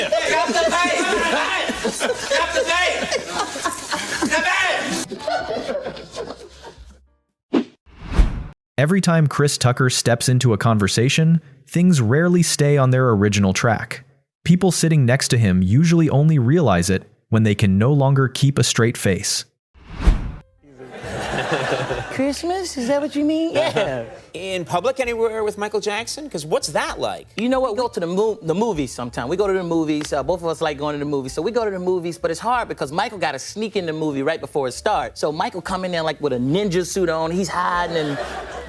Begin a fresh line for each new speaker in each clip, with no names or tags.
here. Stop the tape! Stop the tape!
Every time Chris Tucker steps into a conversation, things rarely stay on their original track. People sitting next to him usually only realize it when they can no longer keep a straight face.
Christmas? Is that what you mean? Yeah.
In public anywhere with Michael Jackson? Because what's that like?
You know what? We go to the movies sometime. We go to the movies. Both of us like going to the movies. So we go to the movies, but it's hard because Michael got to sneak in the movie right before it starts. So Michael come in there like with a ninja suit on. He's hiding and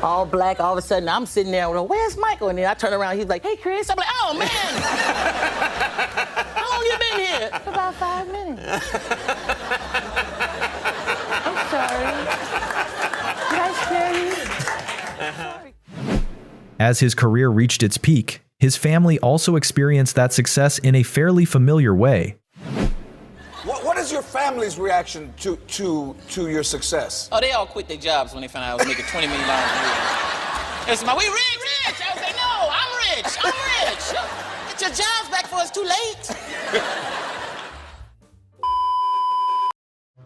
all black. All of a sudden, I'm sitting there, where's Michael? And then I turn around, he's like, hey, Chris. I'm like, oh, man. How long you been here? About 5 minutes. I'm sorry. Did I scare you?
As his career reached its peak, his family also experienced that success in a fairly familiar way.
What is your family's reaction to your success?
Oh, they all quit their jobs when they found out I was making $20 million a year. They said, we rich! I was like, no, I'm rich! Get your jobs back before it's too late.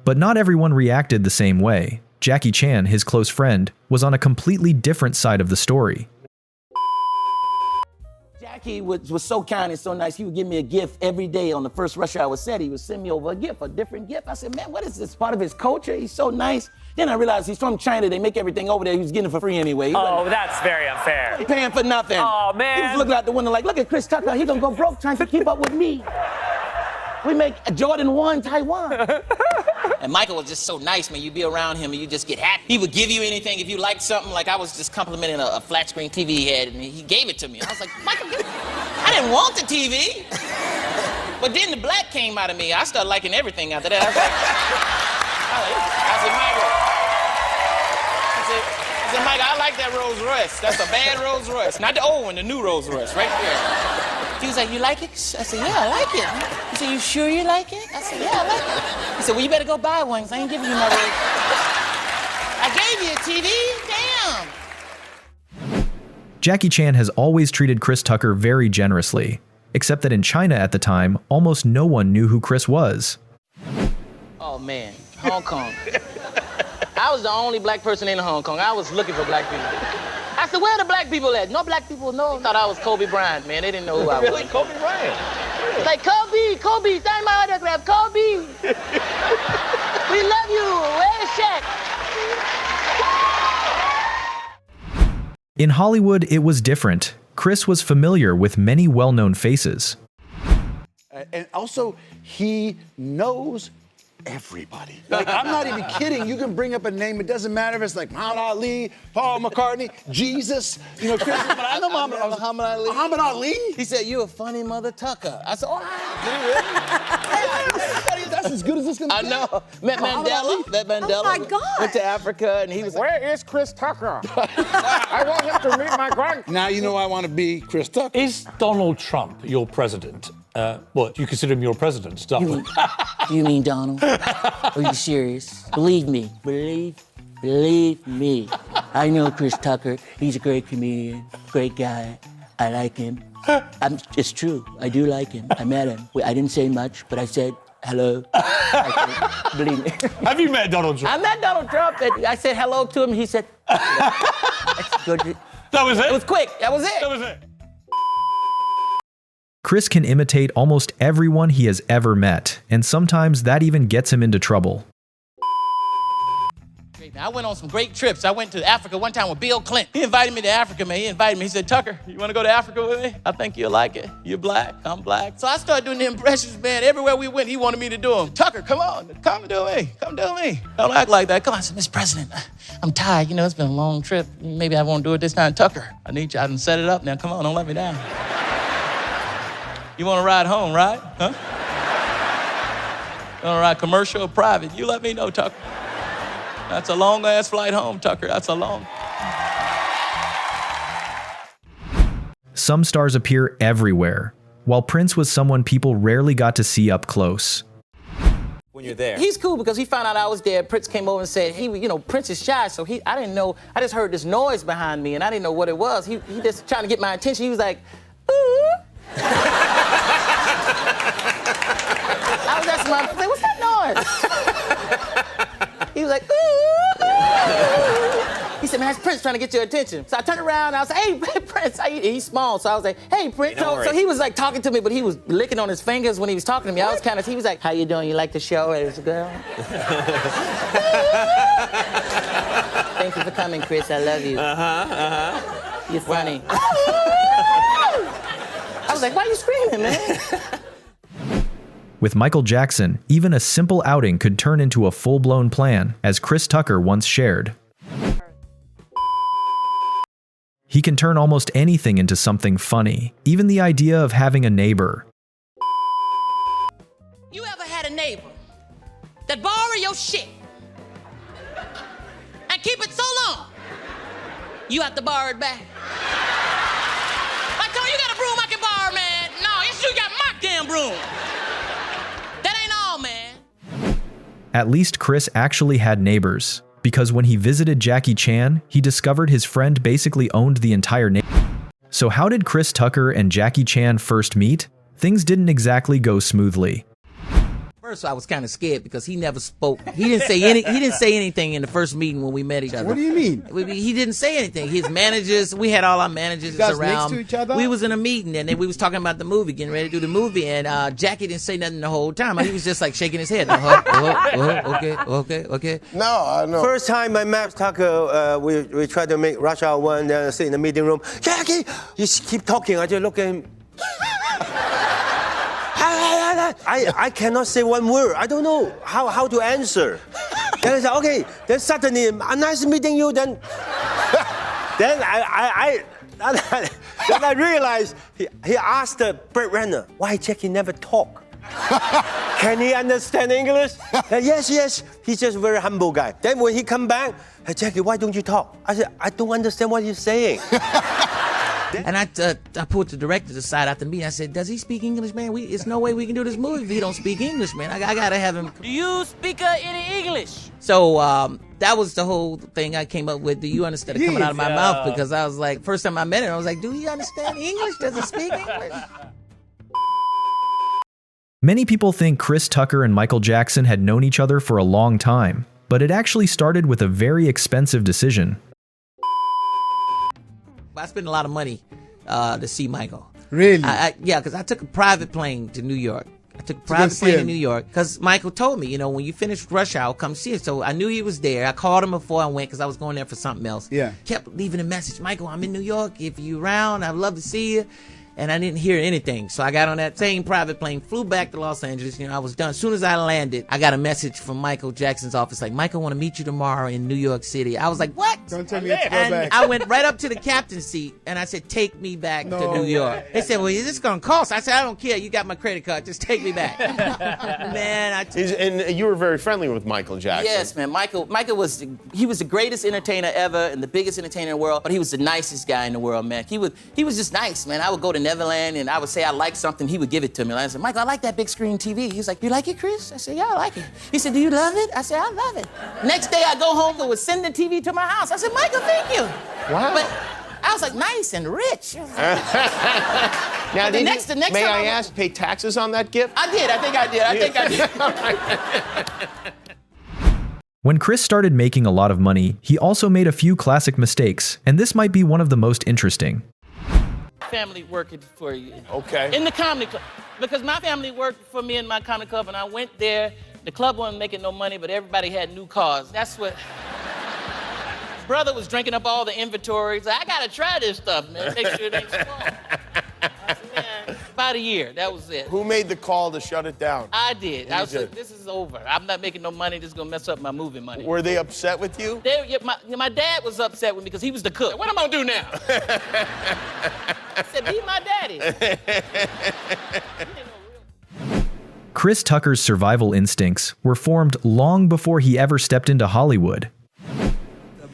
But not everyone reacted the same way. Jackie Chan, his close friend, was on a completely different side of the story.
Jackie was so kind and so nice. He would give me a gift every day on the first rush hour set. He would send me over a different gift. I said, man, what is this? Part of his culture? He's so nice. Then I realized he's from China. They make everything over there. He was getting it for free anyway.
That's very unfair.
He paying for nothing.
Oh, man.
He was looking out the window like, look at Chris Tucker. He gonna go broke trying to keep up with me. We make Jordan 1 Taiwan. And Michael was just so nice, man. You'd be around him and you just get happy. He would give you anything if you liked something. Like I was just complimenting a flat screen TV he had, and he gave it to me. I was like, Michael, I didn't want the TV. But then the black came out of me. I started liking everything after that. I said, Michael, I like that Rolls Royce. That's a bad Rolls Royce. Not the old one, the new Rolls Royce, right there. He was like, you like it? I said, yeah, I like it. He said, you sure you like it? I said, yeah, I like it. He said, well, you better go buy one, because I ain't giving you my Rolls. I gave you a TV, damn.
Jackie Chan has always treated Chris Tucker very generously, except that in China at the time, almost no one knew who Chris was.
Oh, man, Hong Kong. I was the only black person in Hong Kong. I was looking for black people. I said, where are the black people at? No black people know. Thought I was Kobe Bryant, man. They didn't know who I was.
Really? Kobe Bryant? Really?
Like, Kobe, sign my autograph, Kobe. We love you. Where's Shaq?
In Hollywood, it was different. Chris was familiar with many well-known faces.
And also, he knows everybody. Like, I'm not even kidding. You can bring up a name. It doesn't matter if it's like Muhammad Ali, Paul McCartney, Jesus, Chris. But I know Muhammad Ali. Muhammad Ali?
He said, you a funny mother Tucker. I said, oh.
That's as good as it's gonna
I
get.
know. Met Mandela.
Oh my God.
Went to Africa, and he was like,
Where is Chris Tucker? I want him to meet my grand.
Now you know I want to be Chris Tucker.
Is Donald Trump your president? What, you consider him your president?
You mean Donald? Are you serious? Believe me. Believe me. I know Chris Tucker. He's a great comedian, great guy. I like him. It's true. I do like him. I met him. I didn't say much, but I said hello. Believe me.
Have you met Donald Trump?
I met Donald Trump. And I said hello to him. He said, that's good.
That was it?
It was quick. That was it.
That was it.
Chris can imitate almost everyone he has ever met, and sometimes that even gets him into trouble.
I went on some great trips. I went to Africa one time with Bill Clinton. He invited me to Africa, man. He invited me. He said, Tucker, you want to go to Africa with me? I think you'll like it. You're black. I'm black. So I started doing the impressions, man. Everywhere we went, he wanted me to do them. Tucker, come on. Come do me. Come do me. Don't act like that. Come on. I said, Mr. President, I'm tired. It's been a long trip. Maybe I won't do it this time. Tucker, I need you. I done set it up now. Come on. Don't let me down. You want to ride home, right? Huh? You want to ride commercial or private? You let me know, Tucker. That's a long-ass flight home, Tucker. That's a long...
Some stars appear everywhere, while Prince was someone people rarely got to see up close.
When you're there.
He's cool because he found out I was there. Prince came over and said, Prince is shy, so I didn't know. I just heard this noise behind me, and I didn't know what it was. He just trying to get my attention. He was like, ooh. I was asking my friend, what's that noise? He was like, ooh. He said, man, that's Prince trying to get your attention. So I turned around and I was like, hey, Prince, how you? He's small, so I was like, hey, Prince. So he was like talking to me, but he was licking on his fingers when he was talking to me. I was kind of, he was like, how you doing? You like the show as a girl? Thank you for coming, Chris. I love you. You're funny. I was like, why are you screaming, man?
With Michael Jackson, even a simple outing could turn into a full-blown plan, as Chris Tucker once shared. He can turn almost anything into something funny, even the idea of having a neighbor.
You ever had a neighbor that borrow your shit and keep it so long, you have to borrow it back? Like, Tony, you got a broom I can borrow, man. No, you got my damn broom. That ain't all, man.
At least Chris actually had neighbors, because when he visited Jackie Chan, he discovered his friend basically owned the entire neighborhood. So how did Chris Tucker and Jackie Chan first meet? Things didn't exactly go smoothly.
First, I was kind of scared because he never spoke. He didn't say anything in the first meeting when we met each other.
What do you mean?
He didn't say anything. His managers, we had all our managers
You guys
around.
next to each other?
We was in a meeting and then we was talking about the movie, getting ready to do the movie, and Jackie didn't say nothing the whole time. He was just like shaking his head. Okay.
No, I know. First time I met Tucker, we tried to make Rush Hour 1, then sit in the meeting room. Jackie, you keep talking. I just look at him. I cannot say one word. I don't know how to answer. Then I said, okay. Then suddenly, nice meeting you. Then I realized he asked the breadwinner, why Jackie never talk? Can he understand English? Yes. He's just a very humble guy. Then when he come back, hey, Jackie, why don't you talk? I said, I don't understand what he's saying.
And I pulled the director aside after the meeting. I said, does he speak English, man? It's no way we can do this movie if he don't speak English, man. I gotta have him. Do you speak any English? So that was the whole thing I came up with. Do you understand it coming out of my mouth? Because I was like, first time I met him, I was like, do he understand English? Does he speak English?
Many people think Chris Tucker and Michael Jackson had known each other for a long time, but it actually started with a very expensive decision.
I spent a lot of money to see Michael.
Really?
Yeah, because I took a private plane to New York. I took a private plane to New York because Michael told me, when you finish Rush Hour, come see it. So I knew he was there. I called him before I went because I was going there for something else.
Yeah.
Kept leaving a message. Michael, I'm in New York. If you're around, I'd love to see you. And I didn't hear anything. So I got on that same private plane, flew back to Los Angeles. I was done. As soon as I landed, I got a message from Michael Jackson's office like, Michael, I want to meet you tomorrow in New York City. I was like, what?
Don't tell me you have to go
And
back.
I went right up to the captain's seat and I said, take me back to New York. They said, well, is this going to cost? I said, I don't care. You got my credit card. Just take me back. Man,
and you were very friendly with Michael Jackson.
Yes, man. Michael was the greatest entertainer ever and the biggest entertainer in the world, but he was the nicest guy in the world, man. He was just nice, man. I would go to Neverland and I would say I like something, he would give it to me. I said, Michael, I like that big screen TV. He's like, you like it, Chris? I said, yeah, I like it. He said, do you love it? I said, I love it. Next day I go home and would send the TV to my house. I said, Michael, thank you.
Wow.
But I was like, nice and rich.
Now,
the next
may
time
I ask, pay taxes on that gift?
I did. I think I did.
When Chris started making a lot of money, he also made a few classic mistakes, and this might be one of the most interesting.
Family working for you.
Okay.
In the comedy club. Because my family worked for me in my comedy club, and I went there. The club wasn't making no money, but everybody had new cars. That's what... Brother was drinking up all the inventory. He's like, I gotta try this stuff, man. Make sure it ain't small. I said, man, about a year. That was it.
Who made the call to shut it down?
I did. I was
did.
like, this is over. I'm not making no money. This is gonna mess up my movie money.
Were they upset with you?
My dad was upset with me because he was the cook. What am I gonna do now? I said, be my daddy.
Chris Tucker's survival instincts were formed long before he ever stepped into Hollywood.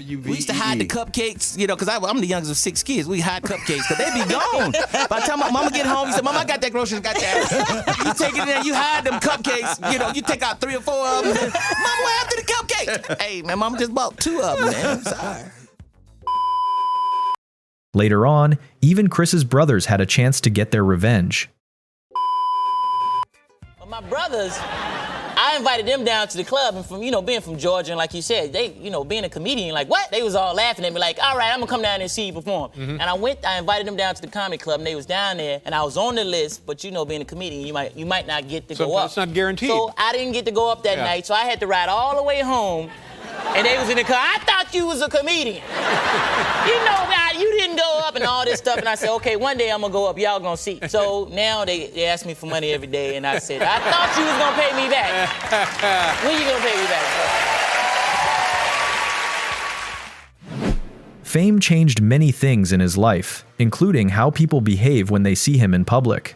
We used to hide the cupcakes, because I'm the youngest of 6 kids. We hide cupcakes because they be gone. By the time my mama get home, you say, Mama, I got that groceries, got that. You take it in there, you hide them cupcakes. You take out 3 or 4 of them. Mama, what happened to the cupcakes? Hey, man, Mama just bought 2 of them, man. I'm sorry.
Later on, even Chris's brothers had a chance to get their revenge.
My brothers, I invited them down to the club, and from, being from Georgia, and like you said, they, being a comedian, like, what? They was all laughing at me, like, all right, I'm gonna come down there and see you perform. And I invited them down to the comedy club, and they was down there, and I was on the list, but being a comedian, you might not get to go up.
It's not guaranteed.
So I didn't get to go up that night, so I had to ride all the way home, and they was in the car. I thought you was a comedian. You didn't go up and all this stuff. And I said, okay, one day I'm gonna go up, y'all gonna see. So now they ask me for money every day, and I said, I thought you was gonna pay me back. When you gonna pay me back, bro?
Fame changed many things in his life, including how people behave when they see him in public.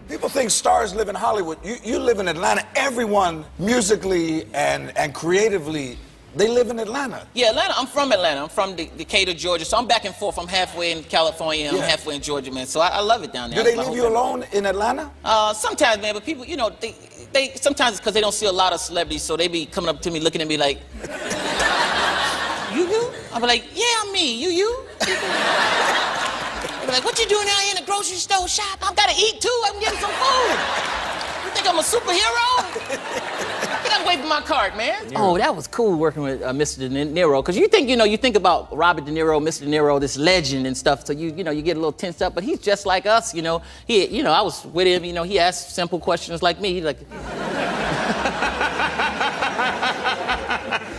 People think stars live in Hollywood. You live in Atlanta. Everyone, musically and creatively, they live in Atlanta.
Yeah, Atlanta. I'm from Atlanta. I'm from Decatur, Georgia. So I'm back and forth. I'm halfway in California. I'm halfway in Georgia, man. So I love it down there.
Do they leave you alone in Atlanta?
Sometimes, man. But people, they sometimes it's because they don't see a lot of celebrities, so they be coming up to me, looking at me like, you? I'm like, yeah, I'm me. You? They be like, what you doing out here in the grocery store shop? I've got to eat too. I'm getting some food. You think I'm a superhero? Get away from my cart, man. Oh, that was cool working with Mr. De Niro, because you think about Robert De Niro, Mr. De Niro, this legend and stuff, so you get a little tensed up, but he's just like us, I was with him, he asked simple questions like me, like...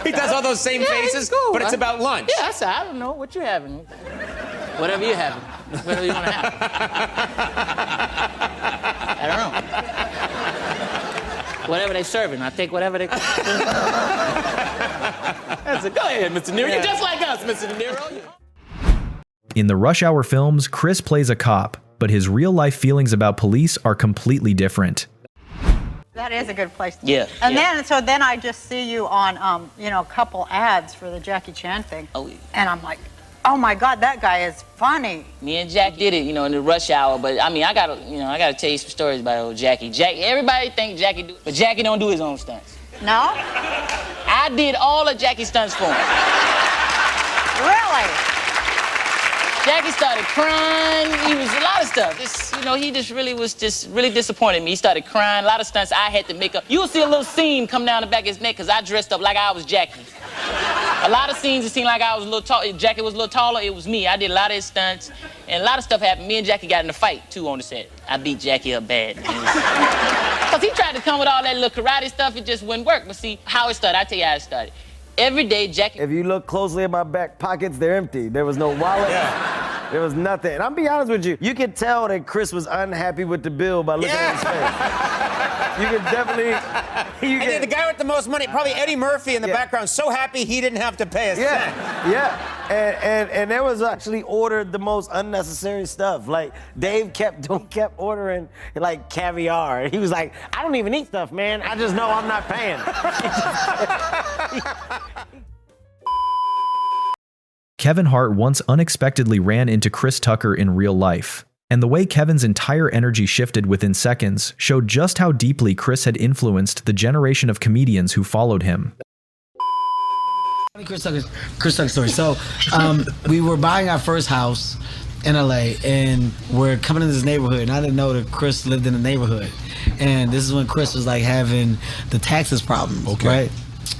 He does all those same faces,
cool,
but it's about lunch.
Yeah, I said, I don't know, what you having? Whatever you're having, whatever you want to have. I don't know. Whatever they serving, I take whatever they. I said, go ahead, Mr. De Niro. You're just like us, Mr. De Niro.
In the Rush Hour films, Chris plays a cop, but his real-life feelings about police are completely different.
That is a good place.
Yeah.
And then I just see you on, a couple ads for the Jackie Chan thing.
Oh, yeah.
And I'm like, oh my God, that guy is funny.
Me and Jack did it, in the Rush Hour, but I mean, I gotta tell you some stories about old Jackie. Everybody think Jackie do, but Jackie don't do his own stunts.
No?
I did all of Jackie's stunts for him.
Really?
Jackie started crying. He was a lot of stuff. He just really was really disappointed me. He started crying. A lot of stunts I had to make up. You'll see a little seam come down the back of his neck because I dressed up like I was Jackie. A lot of scenes, it seemed like I was a little tall. Jackie was a little taller. It was me. I did a lot of his stunts, and a lot of stuff happened. Me and Jackie got in a fight too on the set. I beat Jackie up bad. Because he tried to come with all that little karate stuff. It just wouldn't work. But see how it started. I'll tell you how it started. Every day, Jackie.
If you look closely at my back pockets, they're empty. There was no wallet. There was nothing. And I'll be honest with you, you could tell that Chris was unhappy with the bill by looking at his face. You could definitely...
And then the guy with the most money, probably Eddie Murphy in the background, so happy he didn't have to pay us.
And there was actually ordered the most unnecessary stuff. Like, Dave kept ordering, like, caviar. He was like, I don't even eat stuff, man. I just know I'm not paying.
Kevin Hart once unexpectedly ran into Chris Tucker in real life, and the way Kevin's entire energy shifted within seconds showed just how deeply Chris had influenced the generation of comedians who followed him.
Chris Tucker story. So we were buying our first house in LA, and we're coming into this neighborhood, and I didn't know that Chris lived in the neighborhood. And this is when Chris was like having the taxes problem, right?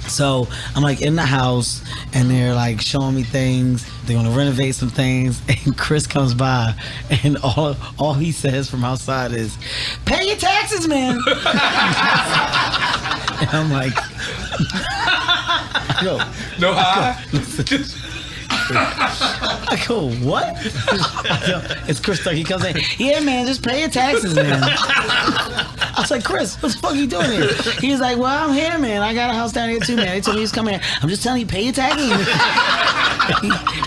So I'm like in the house, and they're like showing me things. They're gonna renovate some things, and Chris comes by, and all he says from outside is, "Pay your taxes, man." And I'm like, yo,
no,
I go, what? It's Chris Tucker. He comes in, yeah, man, just pay your taxes, man. I was like, Chris, what the fuck are you doing here? He's like, well, I'm here, man. I got a house down here too, man. They told me he's coming here. I'm just telling you, pay your taxes.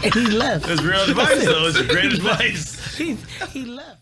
And he left.
That's real advice, though. It's great advice.
He left.